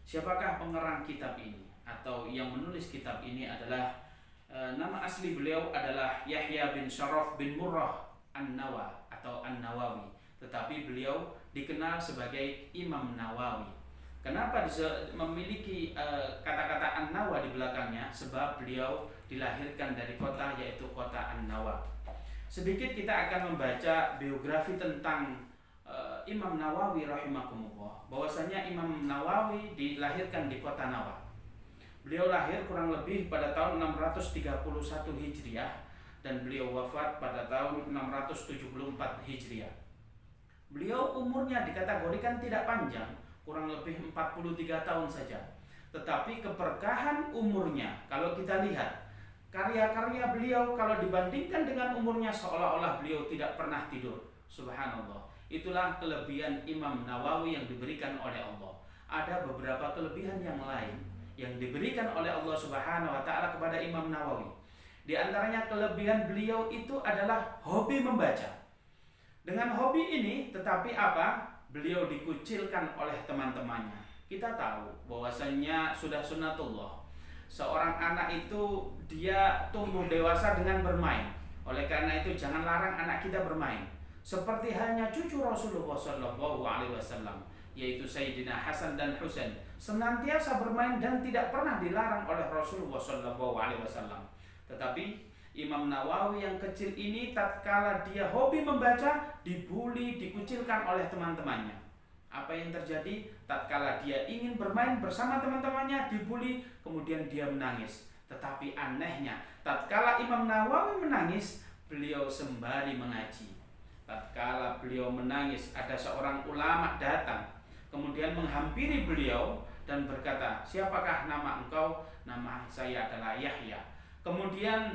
Siapakah pengarang kitab ini atau yang menulis kitab ini adalah nama asli beliau adalah Yahya bin Syaraf bin Murrah An-Nawa atau An-Nawawi, tetapi beliau dikenal sebagai Imam Nawawi. Kenapa memiliki kata-kata An-Nawa di belakangnya? Sebab beliau dilahirkan dari kota yaitu kota An-Nawa. Sedikit kita akan membaca biografi tentang Imam Nawawi rahimakumullah. Bahwasanya Imam Nawawi dilahirkan di kota Nawa. Beliau lahir kurang lebih pada tahun 631 Hijriah dan beliau wafat pada tahun 674 Hijriah. Beliau umurnya dikategorikan tidak panjang, kurang lebih 43 tahun saja. Tetapi keberkahan umurnya, kalau kita lihat karya-karya beliau, kalau dibandingkan dengan umurnya, seolah-olah beliau tidak pernah tidur. Subhanallah. Itulah kelebihan Imam Nawawi yang diberikan oleh Allah. Ada beberapa kelebihan yang lain yang diberikan oleh Allah Subhanahu wa taala kepada Imam Nawawi. Di antaranya kelebihan beliau itu adalah hobi membaca. Dengan hobi ini tetapi apa? Beliau dikucilkan oleh teman-temannya. Kita tahu bahwasanya sudah sunnatullah. Seorang anak itu dia tumbuh dewasa dengan bermain. Oleh karena itu jangan larang anak kita bermain. Seperti halnya cucu Rasulullah Shallallahu Alaihi Wasallam, yaitu Sayyidina Hasan dan Husain, senantiasa bermain dan tidak pernah dilarang oleh Rasulullah Shallallahu Alaihi Wasallam. Tetapi Imam Nawawi yang kecil ini tatkala dia hobi membaca, dibuli, dikucilkan oleh teman-temannya. Apa yang terjadi? Tatkala dia ingin bermain bersama teman-temannya, dibuli, kemudian dia menangis. Tetapi anehnya, tatkala Imam Nawawi menangis, beliau sembari mengaji. Tatkala beliau menangis, ada seorang ulama datang, kemudian menghampiri beliau dan berkata, "Siapakah nama engkau?" "Nama saya adalah Yahya." Kemudian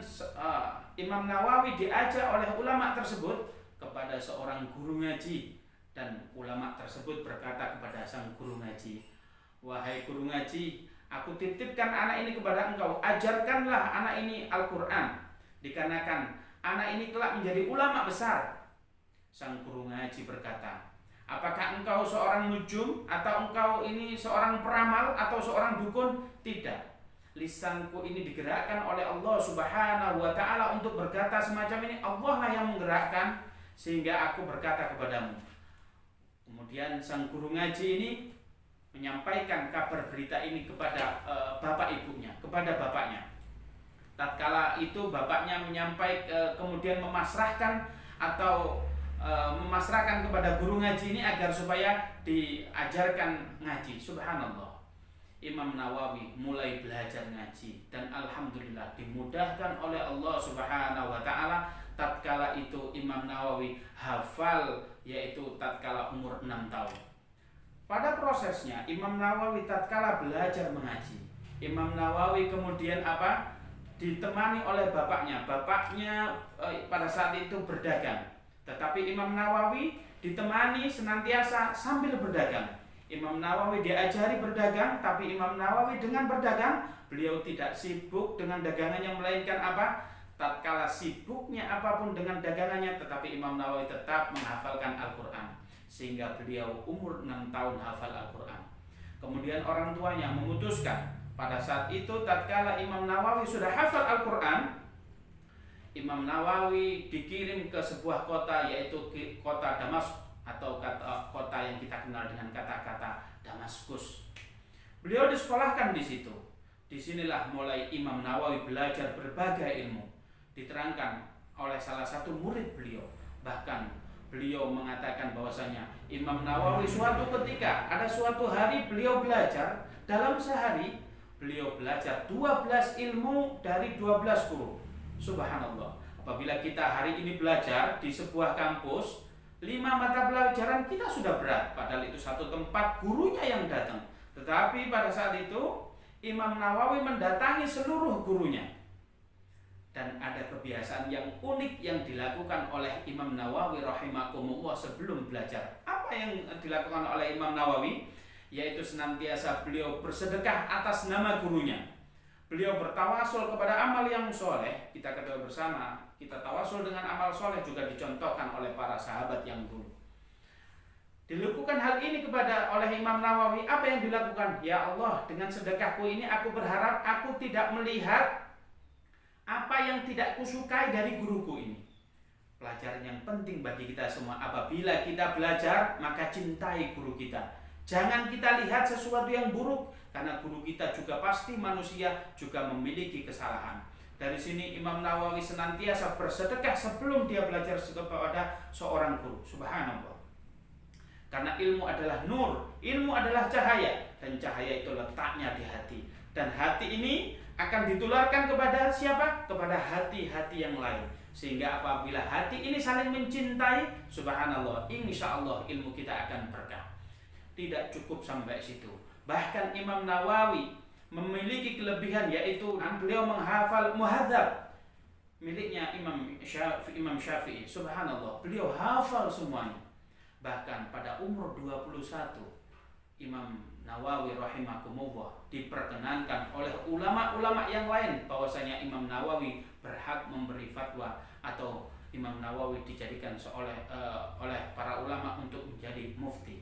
Imam Nawawi diajak oleh ulama tersebut kepada seorang guru ngaji, dan ulama tersebut berkata kepada sang guru ngaji, "Wahai guru ngaji, aku titipkan anak ini kepada engkau, ajarkanlah anak ini Al-Quran, dikarenakan anak ini kelak menjadi ulama besar." Sang guru ngaji berkata, "Apakah engkau seorang nujum atau engkau ini seorang peramal atau seorang dukun?" "Tidak. Lisanku ini digerakkan oleh Allah Subhanahu wa taala untuk berkata semacam ini. Allah lah yang menggerakkan sehingga aku berkata kepadamu." Kemudian sang guru ngaji ini menyampaikan kabar berita ini kepada bapak ibunya, kepada bapaknya. Tatkala itu bapaknya kemudian memasrahkan atau memasrahkan kepada guru ngaji ini agar supaya diajarkan ngaji. Subhanallah. Imam Nawawi mulai belajar ngaji dan alhamdulillah dimudahkan oleh Allah Subhanahu wa taala. Tatkala itu Imam Nawawi hafal, yaitu tatkala umur 6 tahun. Pada prosesnya Imam Nawawi tatkala belajar mengaji, Imam Nawawi kemudian ditemani oleh bapaknya. Bapaknya pada saat itu berdagang, tetapi Imam Nawawi ditemani senantiasa sambil berdagang. Imam Nawawi diajari berdagang, tapi Imam Nawawi dengan berdagang beliau tidak sibuk dengan dagangannya, melainkan tatkala sibuknya apapun dengan dagangannya, tetapi Imam Nawawi tetap menghafalkan Al-Quran, sehingga beliau umur 6 tahun hafal Al-Quran. Kemudian orang tuanya memutuskan pada saat itu tatkala Imam Nawawi sudah hafal Al-Quran, Imam Nawawi dikirim ke sebuah kota, yaitu kota Damaskus atau kota yang kita kenal dengan kata-kata Damaskus. Beliau disekolahkan di situ. Disinilah mulai Imam Nawawi belajar berbagai ilmu. Diterangkan oleh salah satu murid beliau. Bahkan beliau mengatakan bahwasanya Imam Nawawi suatu ketika, ada suatu hari beliau belajar, dalam sehari beliau belajar 12 ilmu dari 12 guru. Subhanallah. Apabila kita hari ini belajar di sebuah kampus 5 mata pelajaran, kita sudah berat, padahal itu satu tempat gurunya yang datang. Tetapi pada saat itu Imam Nawawi mendatangi seluruh gurunya. Dan ada kebiasaan yang unik yang dilakukan oleh Imam Nawawi rahimakumullah sebelum belajar. Apa yang dilakukan oleh Imam Nawawi? Yaitu senantiasa beliau bersedekah atas nama gurunya. Beliau bertawasul kepada amal yang soleh. Kita ketahui bersama, kita tawasul dengan amal soleh juga dicontohkan oleh para sahabat yang dulu. Dilakukan hal ini kepada oleh Imam Nawawi, apa yang dilakukan? Ya Allah, dengan sedekahku ini aku berharap aku tidak melihat apa yang tidak kusukai dari guruku ini. Pelajaran yang penting bagi kita semua, apabila kita belajar maka cintai guru kita. Jangan kita lihat sesuatu yang buruk, karena guru kita juga pasti manusia, juga memiliki kesalahan. Dari sini Imam Nawawi senantiasa bersedekah sebelum dia belajar kepada seorang guru. Subhanallah. Karena ilmu adalah nur, ilmu adalah cahaya, dan cahaya itu letaknya di hati. Dan hati ini akan ditularkan kepada siapa? Kepada hati-hati yang lain. Sehingga apabila hati ini saling mencintai, subhanallah, insya Allah ilmu kita akan berkah. Tidak cukup sampai situ. Bahkan Imam Nawawi memiliki kelebihan, yaitu beliau menghafal muhadzab miliknya Imam Syafi'i. Subhanallah, beliau hafal semuanya. Bahkan pada umur 21, Imam Nawawi rahimakumullah diperkenankan oleh ulama-ulama yang lain bahwasanya Imam Nawawi berhak memberi fatwa, atau Imam Nawawi dijadikan oleh para ulama untuk menjadi mufti.